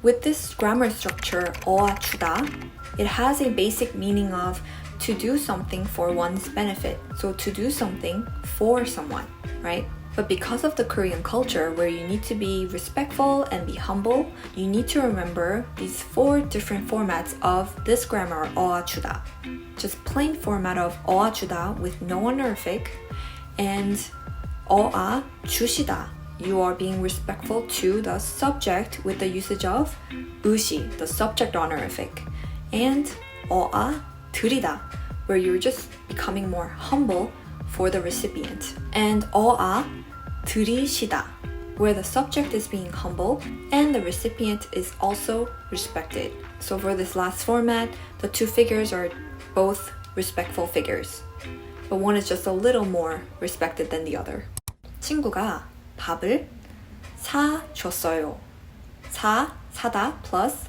With this grammar structure, 주다, it has a basic meaning of to do something for one's benefit. So to do something for someone, right? But because of the Korean culture where you need to be respectful and be humble, you need to remember these 4 different formats of this grammar, 주다. Just plain format of 주다 with no honorific, and 주시다. You are being respectful to the subject with the usage of 의시, the subject honorific, and 드리다, where you're just becoming more humble for the recipient, and 드리시다, where the subject is being humble and the recipient is also respected. So for this last format, the 2 figures are both respectful figures, but one is just a little more respected than the other. 친구가 밥을 사줬어요. 사다 plus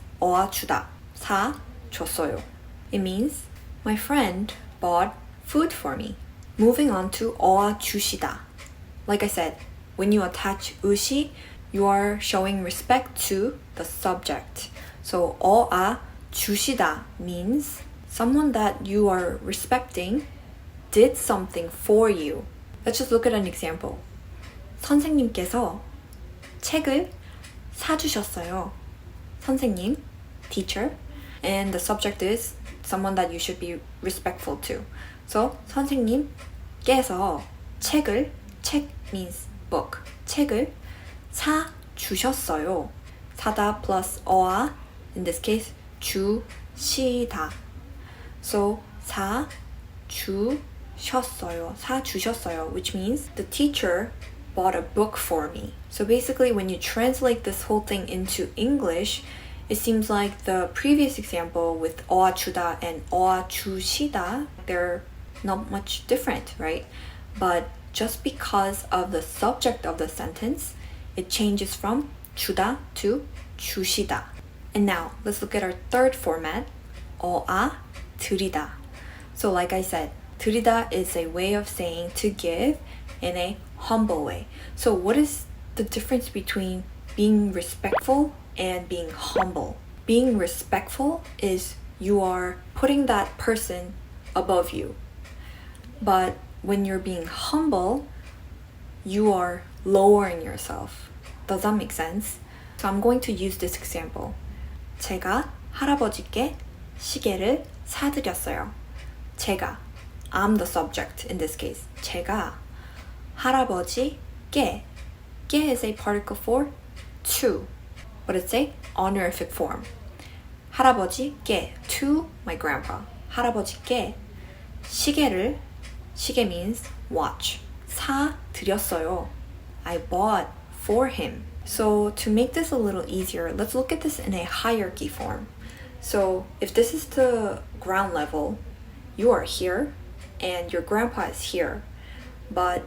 주다. 사줬어요. It means my friend bought food for me. Moving on to 주시다. Like I said, when you attach 의시, you are showing respect to the subject. So 주시다 means someone that you are respecting did something for you. Let's just look at an example. 선생님께서 책을 사주셨어요. 선생님, teacher, and the subject is someone that you should be respectful to. So 선생님께서 책 means book. 책을 사주셨어요. 사다 plus in this case 주시다. So 사주셨어요, which means the teacher bought a book for me. So basically when you translate this whole thing into English, it seems like the previous example with 주다 and 주시다, they're not much different, right? But just because of the subject of the sentence, it changes from 주다 to 주시다. And now, let's look at our third format, 드리다. So like I said, 드리다 is a way of saying to give in a humble way. So what is the difference between being respectful and being humble? Being respectful is you are putting that person above you. But when you're being humble, you are lowering yourself. Does that make sense? So I'm going to use this example. 제가 할아버지께 시계를 사드렸어요. I'm the subject in this case. 제가 할아버지께, 께 is a particle for to, but it's a honorific form. 할아버지께, to my grandpa. 할아버지께 시계를, 시계 means watch. 사드렸어요. I bought for him. So to make this a little easier, let's look at this in a hierarchy form. So if this is the ground level, you are here and your grandpa is here. But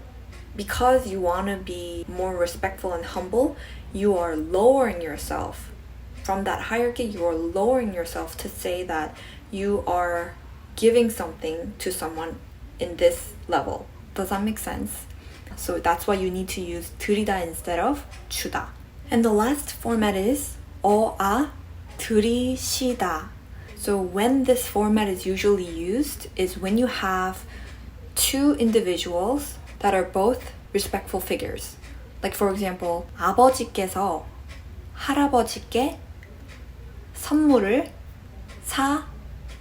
because you want to be more respectful and humble, you are lowering yourself. From that hierarchy, you are lowering yourself to say that you are giving something to someone in this level. Does that make sense? So that's why you need to use 드리다 instead of 주다. And the last format is 드리시다. So when this format is usually used is when you have 2 individuals that are both respectful figures. Like for example, 아버지께서 할아버지께 선물을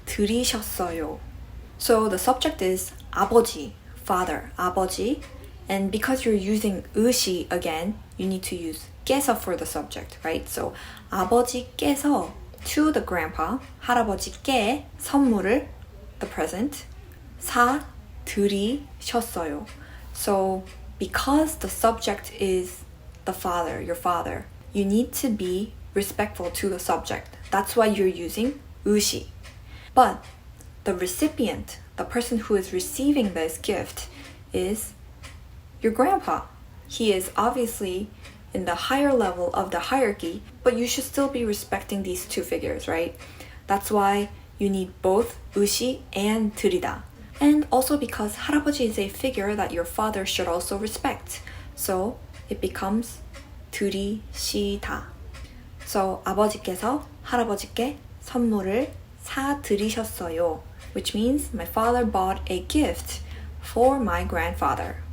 사드리셨어요. So the subject is 아버지, father, 아버지. And because you're using 의시 again, you need to use 께서 for the subject, right? So 아버지께서 to the grandpa, 할아버지께 선물을, the present, 사드리셨어요. So because the subject is the father, your father, you need to be respectful to the subject. That's why you're using 의시. But the recipient, the person who is receiving this gift, is your grandpa. He is obviously in the higher level of the hierarchy, but you should still be respecting these 2 figures, right? That's why you need both 의시 and 드리다. And also because 할아버지 is a figure that your father should also respect. So it becomes 드리시다. So 아버지께서 할아버지께 선물을 사드리셨어요, which means my father bought a gift for my grandfather.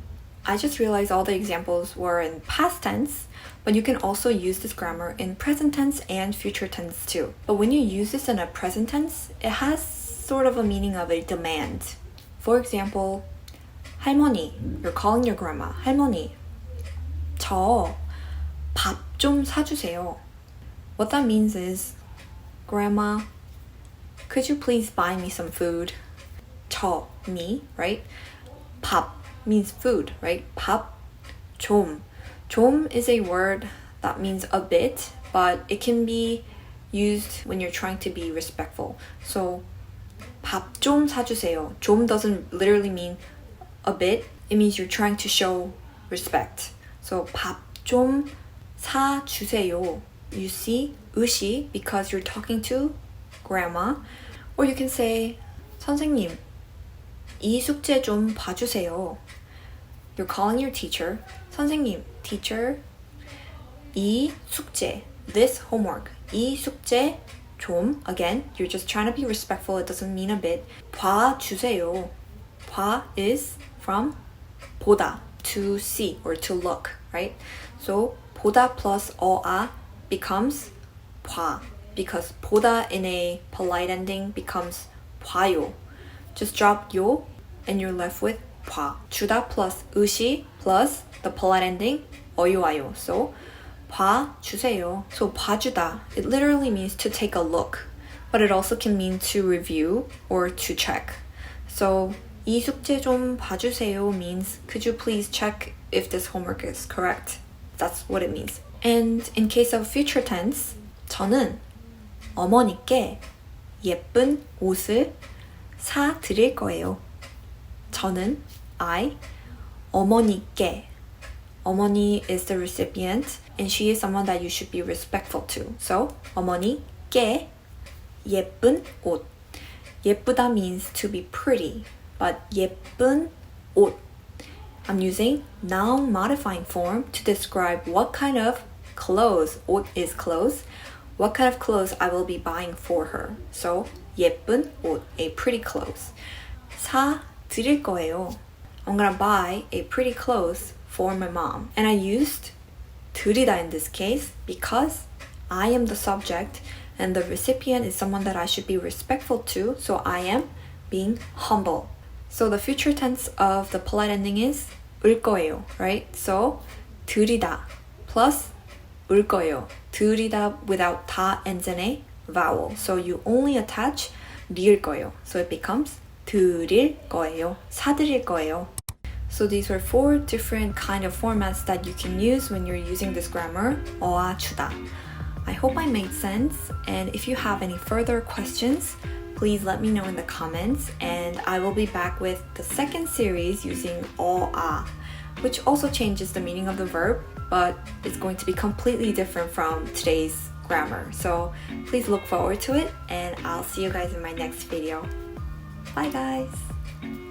I just realized all the examples were in past tense, but you can also use this grammar in present tense and future tense too. But when you use this in a present tense, it has sort of a meaning of a demand. For example, 할머니, you're calling your grandma, 할머니, 저 밥 좀 사주세요. What that means is, Grandma, could you please buy me some food? 저, me, right? 밥 means food, right? 밥, 좀. 좀 is a word that means a bit, but it can be used when you're trying to be respectful. So, 밥 좀 사주세요. 좀 doesn't literally mean a bit. It means you're trying to show respect. So, 밥 좀 사주세요. You see, 의시, because you're talking to grandma. Or you can say, 선생님, 이 숙제 좀 봐주세요. You're calling your teacher. 선생님, teacher, 이 숙제, this homework, 이 숙제 좀, again, you're just trying to be respectful. It doesn't mean a bit. 봐주세요. 봐 is from 보다, to see or to look, right? So 보다 plus 어아 becomes 봐, because 보다 in a polite ending becomes 봐요. Just drop 요 and you're left with 봐. 주다 plus 의시 plus the polite ending 어요아요. So 봐주세요. So 봐주다, it literally means to take a look, but it also can mean to review or to check. So 이 숙제 좀 봐주세요 means could you please check if this homework is correct? That's what it means. And in case of future tense, 저는 어머니께 예쁜 옷을 사드릴 거예요. 저는 I, 어머니께. 어머니 is the recipient and she is someone that you should be respectful to. So 어머니께 예쁜 옷. 예쁘다 means to be pretty, but 예쁜 옷, I'm using noun modifying form to describe what kind of clothes, 옷 is clothes, what kind of clothes I will be buying for her. So 예쁜 옷, a pretty clothes. 사 드릴 거예요. I'm gonna buy a pretty clothes for my mom. And I used 드리다 in this case because I am the subject and the recipient is someone that I should be respectful to, so I am being humble. So the future tense of the polite ending is 을 거예요, right? So 드리다 plus 을 거예요. 드리다 without 다 ends in a vowel. So you only attach 리을 거예요. So it becomes 드릴 거예요. 사드릴 거예요. So these were 4 different kind of formats that you can use when you're using this grammar, 어아 주다. I hope I made sense, and if you have any further questions, please let me know in the comments, and I will be back with the second series using 어아, which also changes the meaning of the verb, but it's going to be completely different from today's grammar. So please look forward to it, and I'll see you guys in my next video. Bye guys!